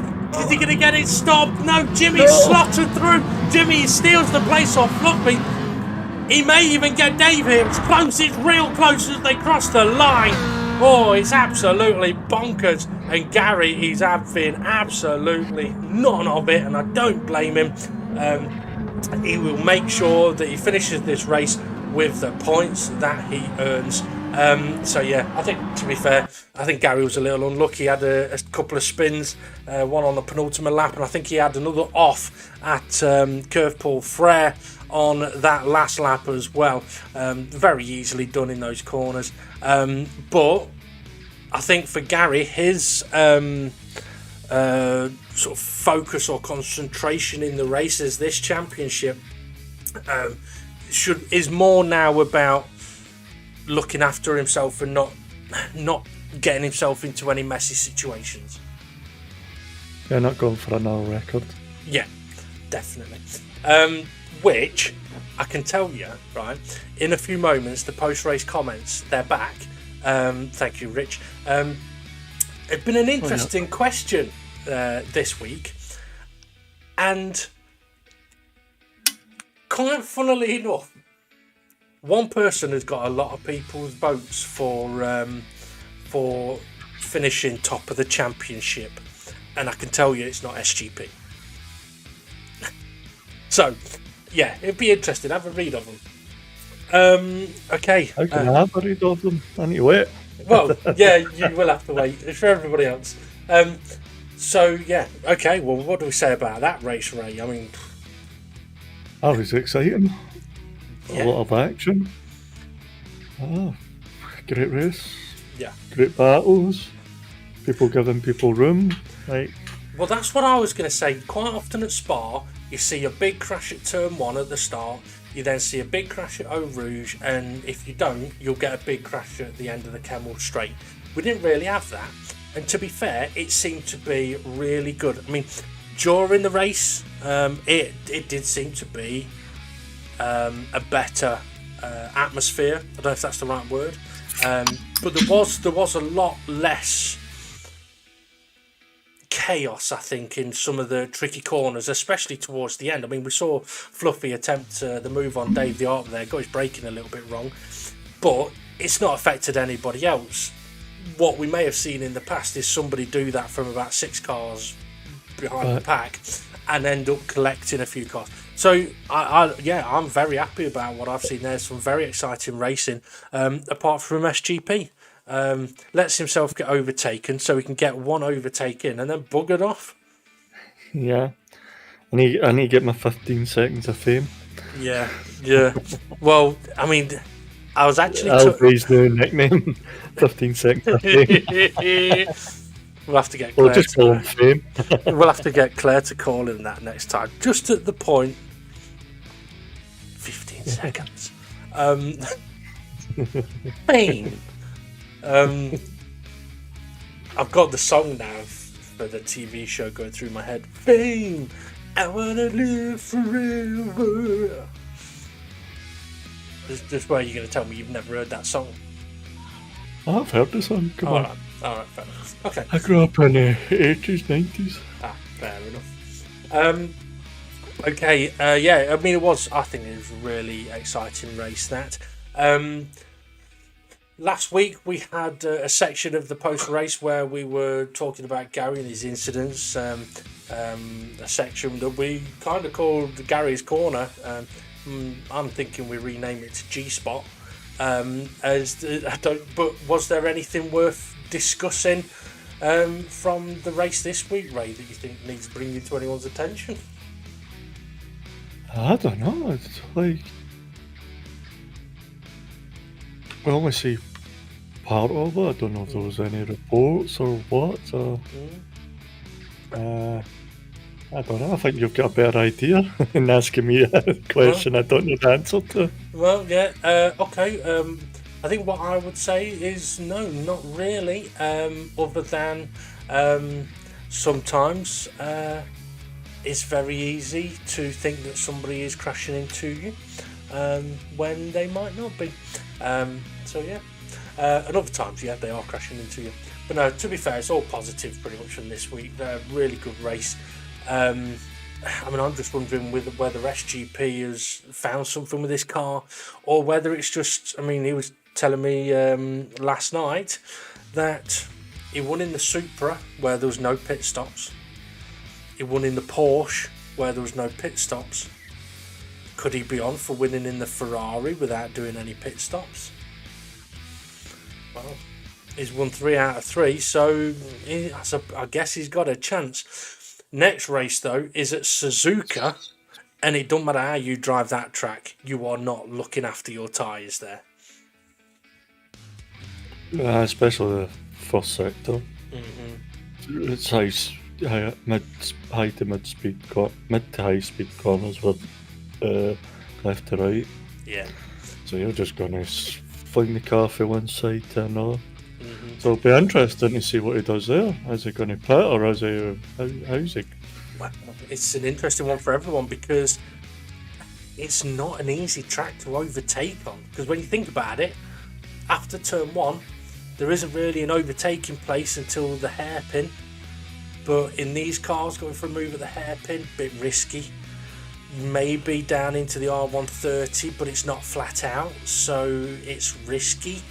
he going to get it stopped? No, Jimmy slotted through. Jimmy steals the place off Floppy. He may even get Dave here. It's close, it's real close as they cross the line. Oh, it's absolutely bonkers. And Gary, he's having absolutely none of it, and I don't blame him. He will make sure that he finishes this race with the points that he earns. So yeah, I think, to be fair, I think Gary was a little unlucky. He had a couple of spins, one on the penultimate lap, and I think he had another off at Curveball Frere on that last lap as well. Very easily done in those corners. But I think for Gary, his sort of focus or concentration in the races this championship is more now about looking after himself and not getting himself into any messy situations. Yeah, not going for another record. Yeah, definitely. Which I can tell you, right, in a few moments, the post-race comments, they're back. Thank you, Rich. It's been an interesting question this week, and quite funnily enough, one person has got a lot of people's votes for finishing top of the championship, and I can tell you it's not SGP. So, yeah, it'd be interesting. Have a read of them. Okay. How can I have a read of them? I need to wait. Well, yeah, you will have to wait. It's for everybody else. So, yeah, okay. Well, what do we say about that race, Ray? I mean, that was exciting. Yeah. A lot of action. Oh, great race. Yeah. Great battles. People giving people room. Like, well, that's what I was going to say. Quite often at Spa, you see a big crash at turn 1 at the start. You then see a big crash at Eau Rouge, and if you don't, you'll get a big crash at the end of the Kemmel Straight. We didn't really have that, and to be fair, it seemed to be really good. I mean, during the race, it did seem to be a better atmosphere. I don't know if that's the right word, but there was a lot less chaos, I think, in some of the tricky corners, especially towards the end. I mean, we saw Fluffy attempt the move on Dave the Art there, got his braking a little bit wrong, but it's not affected anybody else. What we may have seen in the past is somebody do that from about 6 cars behind the pack and end up collecting a few cars. So, I'm very happy about what I've seen there. Some very exciting racing, apart from SGP. Lets himself get overtaken so he can get one overtake in and then buggered off. yeah. I need to get my 15 seconds of fame. Yeah. Well, I mean, I was actually... Alfred's new nickname. 15 seconds of fame. We'll have to get Claire. We'll just call him Fame. We'll have to get Claire to call him that next time. Just at the point... 15 seconds. Fame. I've got the song now for the TV show going through my head. Fame, I wanna live forever. Just where you're going to tell me you've never heard that song. I've heard the song. Come on. All right, fair enough. Okay. I grew up in the 80s, 90s. Fair enough. Okay. Yeah. I mean, I think it was a really exciting race. That. Last week we had a section of the post-race where we were talking about Gary and his incidents, a section that we kind of called Gary's Corner. I'm thinking we rename it to G-Spot. But was there anything worth discussing from the race this week, Ray, that you think needs bringing to anyone's attention? I don't know. It's like... we only see part of it. I don't know if there was any reports or what. I don't know. I think you've got a better idea in asking me a question I don't know the answer to. Well, yeah. Okay. I think what I would say is no, not really. Other than sometimes it's very easy to think that somebody is crashing into you when they might not be. So yeah, and other times, yeah, they are crashing into you. But no, to be fair, it's all positive pretty much from this week. They're a really good race. I mean, I'm just wondering whether SGP has found something with this car, or whether it's just, I mean, he was telling me last night that he won in the Supra where there was no pit stops. He won in the Porsche where there was no pit stops. Could he be on for winning in the Ferrari without doing any pit stops? Well, he's won 3 out of 3, so I guess he's got a chance. Next race, though, is at Suzuka, and it doesn't matter how you drive that track, you are not looking after your tyres there. Especially the first sector. Mm-hmm. It's mid to high speed corners with left to right. Yeah. So you're just going to fling the car from one side to another. Mhm. So it'll be interesting to see what he does there. Is he going to pit or is he? How's he? Well, it's an interesting one for everyone because it's not an easy track to overtake on. Because when you think about it, after turn one, there isn't really an overtaking place until the hairpin. But in these cars, going for a move at the hairpin, a bit risky. Maybe down into the R130, but it's not flat out, so it's risky.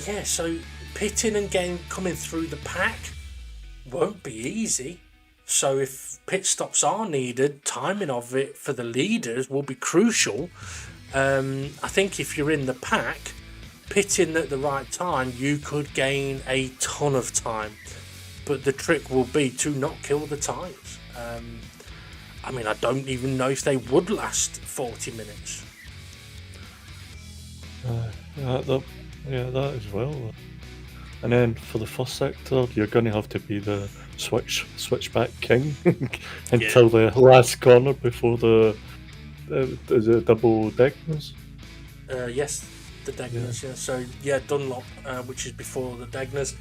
Yeah, so pitting and coming through the pack won't be easy. So if pit stops are needed, timing of it for the leaders will be crucial. I think if you're in the pack, pitting at the right time, you could gain a ton of time. But the trick will be to not kill the tyres. I mean, I don't even know if they would last 40 minutes. That as well. And then for the first sector, you're going to have to be the switchback king until the last corner before the is it double Degners? Yes, the Degners. Yeah. So yeah, Dunlop, which is before the Degners.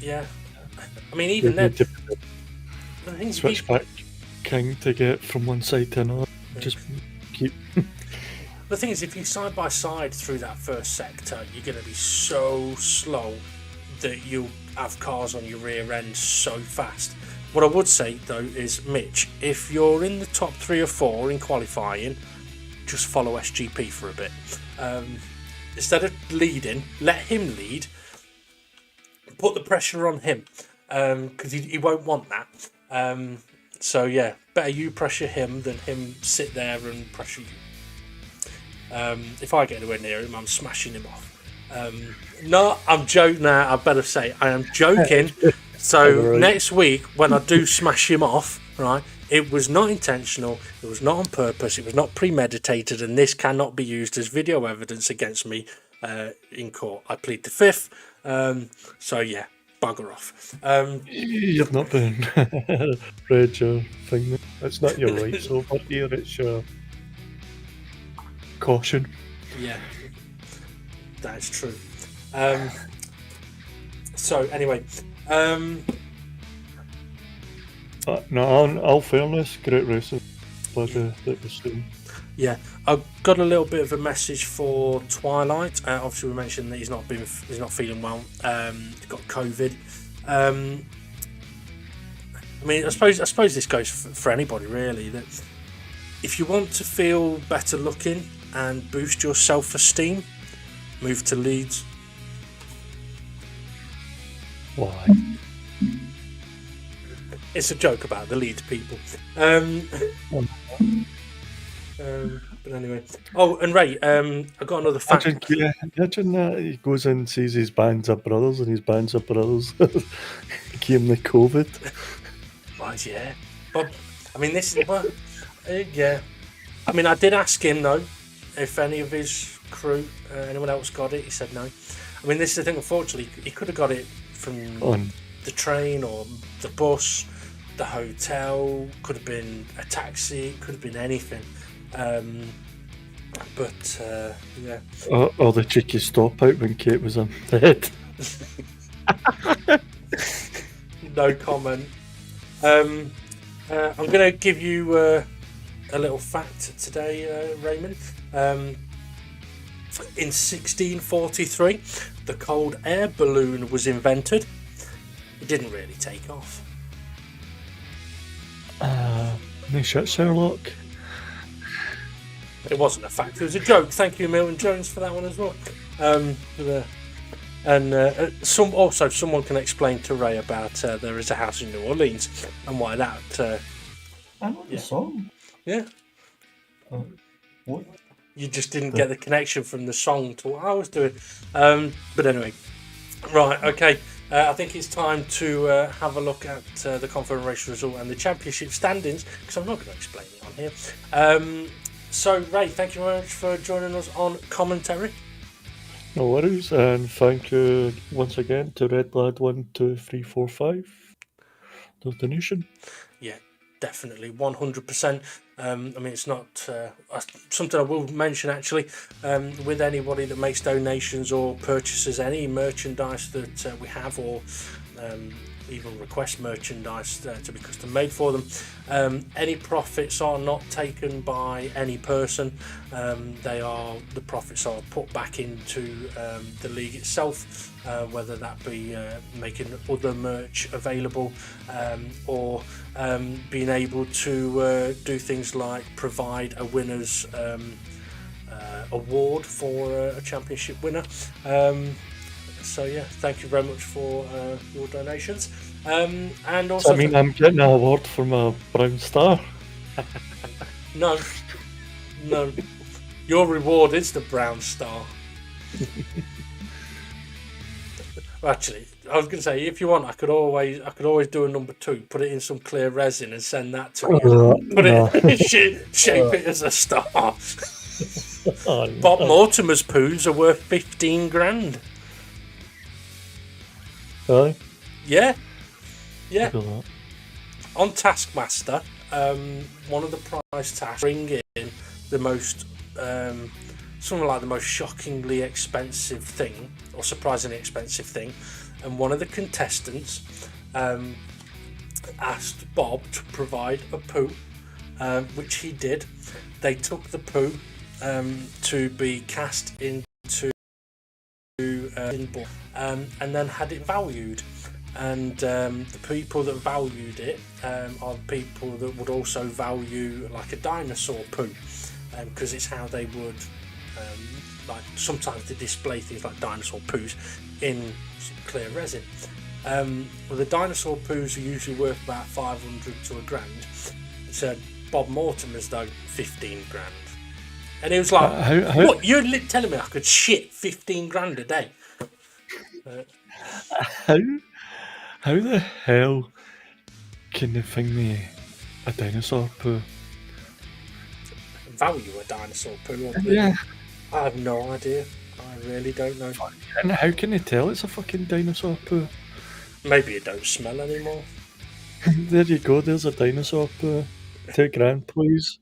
Yeah. I mean, even then, switchback king to get from one side to another. Just keep. The thing is, if you side by side through that first sector, you're going to be so slow that you'll have cars on your rear end so fast. What I would say though is, Mitch, if you're in the top 3 or 4 in qualifying, just follow SGP for a bit. Instead of leading, let him lead. Put the pressure on him, because he won't want that. So yeah, better you pressure him than him sit there and pressure you. If I get anywhere near him, I'm smashing him off. No, I'm joking now. I better say I am joking. So next week when I do smash him off, right, it was not intentional, it was not on purpose, it was not premeditated, and this cannot be used as video evidence against me in court. I plead the fifth. So yeah, bugger off. You've not been read your thing. It's not your rights over here, it's your caution. Yeah, that's true. So anyway, no, in all fairness, great racing. That was soon. Yeah, I've got a little bit of a message for Twilight. Obviously, we mentioned that he's not feeling well. He's got COVID. I mean, I suppose this goes for anybody really. That if you want to feel better looking and boost your self-esteem, move to Leeds. Why? It's a joke about the Leeds people. But anyway. Oh, and Ray, I got another fact. Imagine that he goes in and sees his bands of brothers and his bands of brothers came the COVID. Right, yeah. But, I mean, this is... Well, yeah. I mean, I did ask him, though, if any of his crew, anyone else got it. He said no. I mean, this is the thing, unfortunately, he could have got it from the train or the bus, the hotel, could have been a taxi, could have been anything. But yeah. Or the cheeky stop out when Kate was on bed. No comment. I'm going to give you a little fact today, Raymond. In 1643, the cold air balloon was invented. It didn't really take off. No shit, Sherlock. It wasn't a fact, it was a joke. Thank you, Milton Jones, for that one as well. Someone can explain to Ray about There Is a House in New Orleans and why that. I know the song. Yeah. What? You just didn't get the connection from the song to what I was doing. But anyway, right, okay. I think it's time to have a look at the confirmation result and the championship standings, because I'm not going to explain it on here. So, Ray, thank you very much for joining us on commentary. No worries, and thank you once again to Red Lad 12345. The donation. Yeah, definitely 100%. I mean, it's not something I will mention actually. With anybody that makes donations or purchases any merchandise that we have, or even request merchandise to be custom made for them, any profits are not taken by any person. The profits are put back into the league itself, whether that be making other merch available, or being able to do things like provide a winner's award for a championship winner. So yeah, thank you very much for your donations. And also, I mean, I'm getting an award for my brown star. no, your reward is the brown star. Actually, I was going to say, if you want, I could always do a number 2, put it in some clear resin and send that to you. Shape it as a star. Bob Mortimer's poos are worth 15 grand. Really? Yeah. On Taskmaster, one of the prize tasks bring in the most, something like the most shockingly expensive thing, or surprisingly expensive thing, and one of the contestants asked Bob to provide a poo, which he did. They took the poo to be cast into and then had it valued, and the people that valued it are the people that would also value like a dinosaur poo, because it's how they would like sometimes they display things like dinosaur poos in clear resin. Well, the dinosaur poos are usually worth about 500 to £1,000. So Bob Mortimer's though 15 grand. And he was like, what, you're telling me I could shit 15 grand a day? How the hell can they find me a dinosaur poo? Value a dinosaur poo? Yeah. I have no idea. I really don't know. And how can they tell it's a fucking dinosaur poo? Maybe it don't smell anymore. There you go, there's a dinosaur poo. £2,000, please.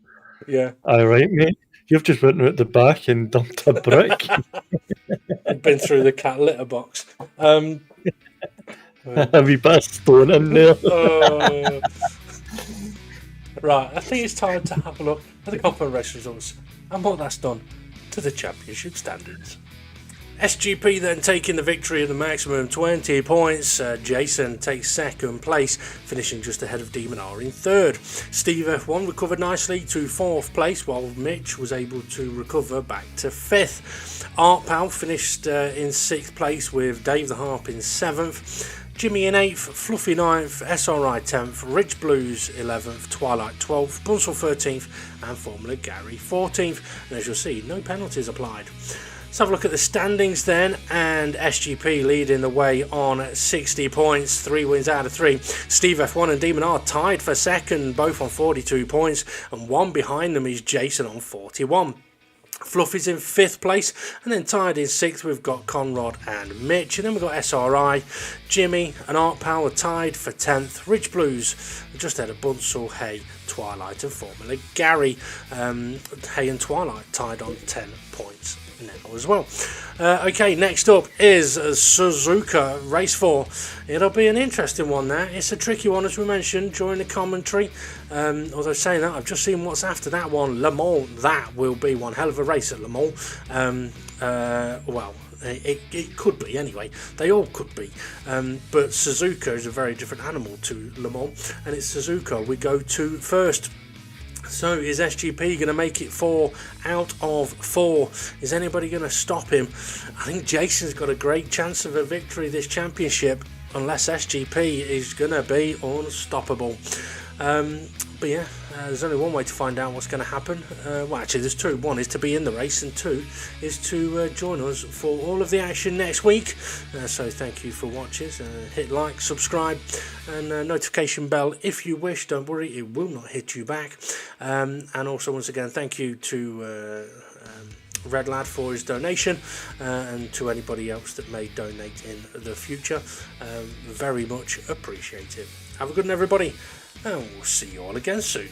Yeah. Alright, mate. You've just went out the back and dumped a brick. I've been through the cat litter box. A wee bit of stone in there. Right, I think it's time to have a look at the Coppa race results and what that's done to the championship standards. SGP then taking the victory at the maximum 20 points. Jason takes second place, finishing just ahead of Demon R in third. Steve F1 recovered nicely to fourth place, while Mitch was able to recover back to fifth. Art Pal finished in sixth place, with Dave the Harp in seventh. Jimmy in 8th, Fluffy 9th, SRI 10th, Rich Blues 11th, Twilight 12th, Bunsel 13th and Formula Gary 14th. And as you'll see, no penalties applied. Let's have a look at the standings then, and SGP leading the way on 60 points, 3 wins out of 3. Steve F1 and Demon R tied for second, both on 42 points, and one behind them is Jason on 41. Fluffy's in 5th place, and then tied in 6th we've got Conrad and Mitch, and then we've got SRI, Jimmy and Art Power tied for 10th, Rich Blues just ahead of Bunsel, Hay, Twilight and Formula Gary. Hay and Twilight tied on 10 points now as well. Okay, next up is Suzuka Race 4. It'll be an interesting one there. It's a tricky one, as we mentioned during the commentary. Although saying that, I've just seen what's after that one. Le Mans, that will be one hell of a race at Le Mans. Well, it could be anyway. They all could be. But Suzuka is a very different animal to Le Mans, and it's Suzuka we go to first. So is SGP going to make it 4 out of 4? Is anybody going to stop him? I think Jason's got a great chance of a victory this championship, unless SGP is going to be unstoppable. But yeah, there's only one way to find out what's going to happen. Well, actually, there's two. One is to be in the race, and two is to join us for all of the action next week. So thank you for watching. Hit like, subscribe, and notification bell if you wish. Don't worry, it will not hit you back. And also, once again, thank you to Red Lad for his donation, and to anybody else that may donate in the future. Very much appreciated. Have a good one, everybody. and we'll see you all again soon.